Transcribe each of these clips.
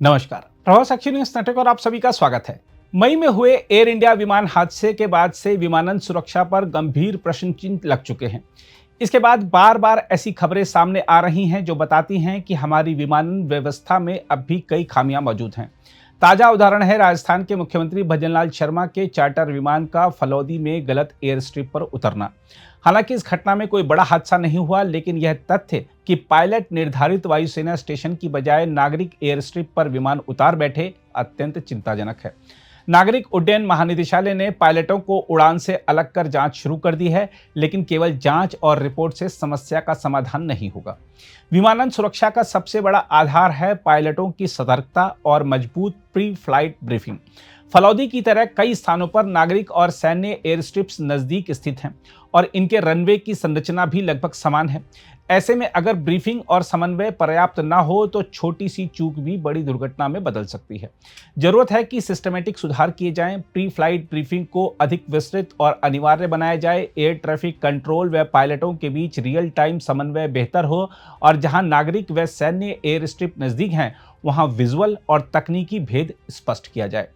नमस्कार, प्रभाव साक्षी news network और आप सभी का स्वागत है। मई में हुए एयर इंडिया विमान हादसे के बाद से विमानन सुरक्षा पर गंभीर प्रश्न चिन्ह लग चुके हैं। इसके बाद बार बार ऐसी खबरें सामने आ रही हैं जो बताती हैं कि हमारी विमानन व्यवस्था में अब भी कई खामियां मौजूद हैं। ताजा उदाहरण है राजस्थान के मुख्यमंत्री भजनलाल शर्मा के चार्टर विमान का फलौदी में गलत एयर स्ट्रिप पर उतरना। हालांकि इस घटना में कोई बड़ा हादसा नहीं हुआ, लेकिन यह तथ्य कि पायलट निर्धारित वायुसेना स्टेशन की बजाय नागरिक एयर स्ट्रिप पर विमान उतार बैठे अत्यंत चिंताजनक है। नागरिक उड्डयन महानिदेशालय ने पायलटों को उड़ान से अलग कर जांच शुरू कर दी है, लेकिन केवल जांच और रिपोर्ट से समस्या का समाधान नहीं होगा। विमानन सुरक्षा का सबसे बड़ा आधार है पायलटों की सतर्कता और मजबूत प्री फ्लाइट ब्रीफिंग। फलौदी की तरह कई स्थानों पर नागरिक और सैन्य एयर स्ट्रिप्स नजदीक स्थित हैं और इनके रनवे की संरचना भी लगभग समान है। ऐसे में अगर ब्रीफिंग और समन्वय पर्याप्त ना हो तो छोटी सी चूक भी बड़ी दुर्घटना में बदल सकती है। जरूरत है कि सिस्टमेटिक सुधार किए जाएं, प्री फ्लाइट ब्रीफिंग को अधिक विस्तृत और अनिवार्य बनाया जाए, एयर ट्रैफिक कंट्रोल व पायलटों के बीच रियल टाइम समन्वय बेहतर हो और जहां नागरिक व सैन्य एयर स्ट्रिप नजदीक हैं वहां विजुअल और तकनीकी भेद स्पष्ट किया जाए।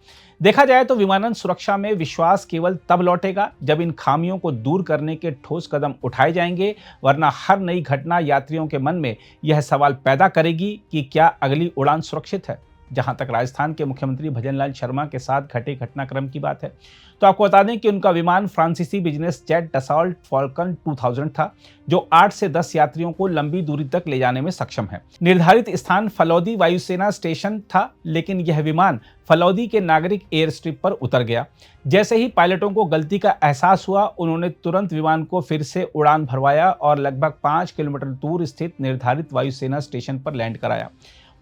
देखा जाए तो विमानन सुरक्षा में विश्वास केवल तब लौटेगा जब इन खामियों को दूर करने के ठोस कदम उठाए जाएंगे, वरना हर नई घटना यात्रियों के मन में यह सवाल पैदा करेगी कि क्या अगली उड़ान सुरक्षित है। जहां तक राजस्थान के मुख्यमंत्री भजनलाल शर्मा के साथ घटे घटनाक्रम की बात है, तो आपको बता दें कि उनका विमान फ्रांसीसी बिजनेस जेट डसॉल्ट फॉल्कन 2000 था, जो 8 से 10 यात्रियों को लंबी दूरी तक ले जाने में सक्षम है। निर्धारित स्थान फलौदी वायुसेना स्टेशन था, लेकिन यह विमान फलौदी के नागरिक एयर स्ट्रिप पर उतर गया। जैसे ही पायलटों को गलती का एहसास हुआ, उन्होंने तुरंत विमान को फिर से उड़ान भरवाया और लगभग 5 किलोमीटर दूर स्थित निर्धारित वायुसेना स्टेशन पर लैंड कराया।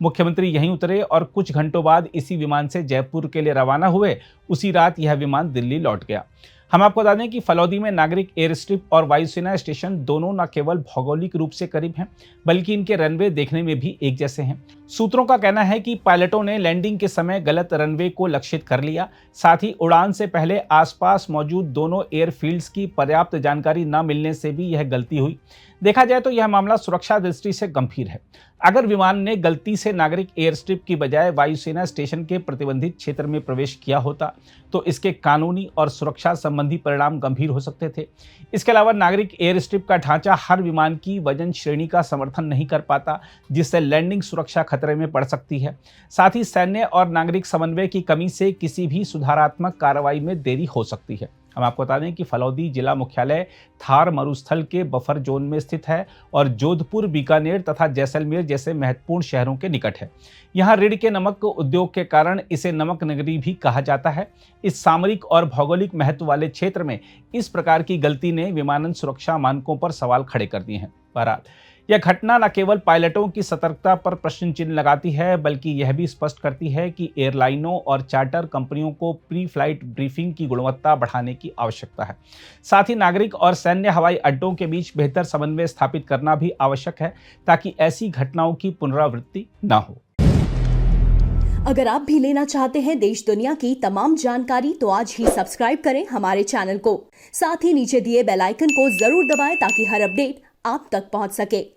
मुख्यमंत्री यहीं उतरे और कुछ घंटों बाद इसी विमान से जयपुर के लिए रवाना हुए। उसी रात यह विमान दिल्ली लौट गया। हम आपको बता दें कि फलौदी में नागरिक एयर स्ट्रिप और वायुसेना स्टेशन दोनों न केवल भौगोलिक रूप से करीब हैं, बल्कि इनके रनवे देखने में भी एक जैसे हैं। सूत्रों का कहना है कि पायलटों ने लैंडिंग के समय गलत रनवे को लक्षित कर लिया। साथ ही उड़ान से पहले आसपास मौजूद दोनों एयरफील्ड्स की पर्याप्त जानकारी न मिलने से भी यह गलती हुई। देखा जाए तो यह मामला सुरक्षा दृष्टि से गंभीर है। अगर विमान ने गलती से नागरिक एयर स्ट्रिप की बजाय वायुसेना स्टेशन के प्रतिबंधित क्षेत्र में प्रवेश किया होता तो इसके कानूनी और सुरक्षा संबंधी परिणाम गंभीर हो सकते थे। इसके अलावा नागरिक एयर स्ट्रिप का ढांचा हर विमान की वजन श्रेणी का समर्थन नहीं कर पाता, जिससे लैंडिंग सुरक्षा खतरे में पड़ सकती है। साथ ही सैन्य और नागरिक समन्वय की कमी से किसी भी सुधारात्मक कार्रवाई में देरी हो सकती है। हम आपको बता दें कि फलौदी जिला मुख्यालय थार मरुस्थल के बफर जोन में स्थित है और जोधपुर, बीकानेर तथा जैसलमेर जैसे महत्वपूर्ण शहरों के निकट है। यहाँ रीढ़ के नमक उद्योग के कारण इसे नमक नगरी भी कहा जाता है। इस सामरिक और भौगोलिक महत्व वाले क्षेत्र में इस प्रकार की गलती ने विमानन सुरक्षा मानकों पर सवाल खड़े कर दिए हैं। बहरहाल यह घटना न केवल पायलटों की सतर्कता पर प्रश्न चिन्ह लगाती है, बल्कि यह भी स्पष्ट करती है कि एयरलाइनों और चार्टर कंपनियों को प्री फ्लाइट ब्रीफिंग की गुणवत्ता बढ़ाने की आवश्यकता है। साथ ही नागरिक और सैन्य हवाई अड्डों के बीच बेहतर समन्वय स्थापित करना भी आवश्यक है, ताकि ऐसी घटनाओं की पुनरावृत्ति न हो। अगर आप भी लेना चाहते हैं देश दुनिया की तमाम जानकारी, तो आज ही सब्सक्राइब करें हमारे चैनल को। साथ ही नीचे दिए बेल आइकन को जरूर दबाएं ताकि हर अपडेट आप तक पहुंच सके।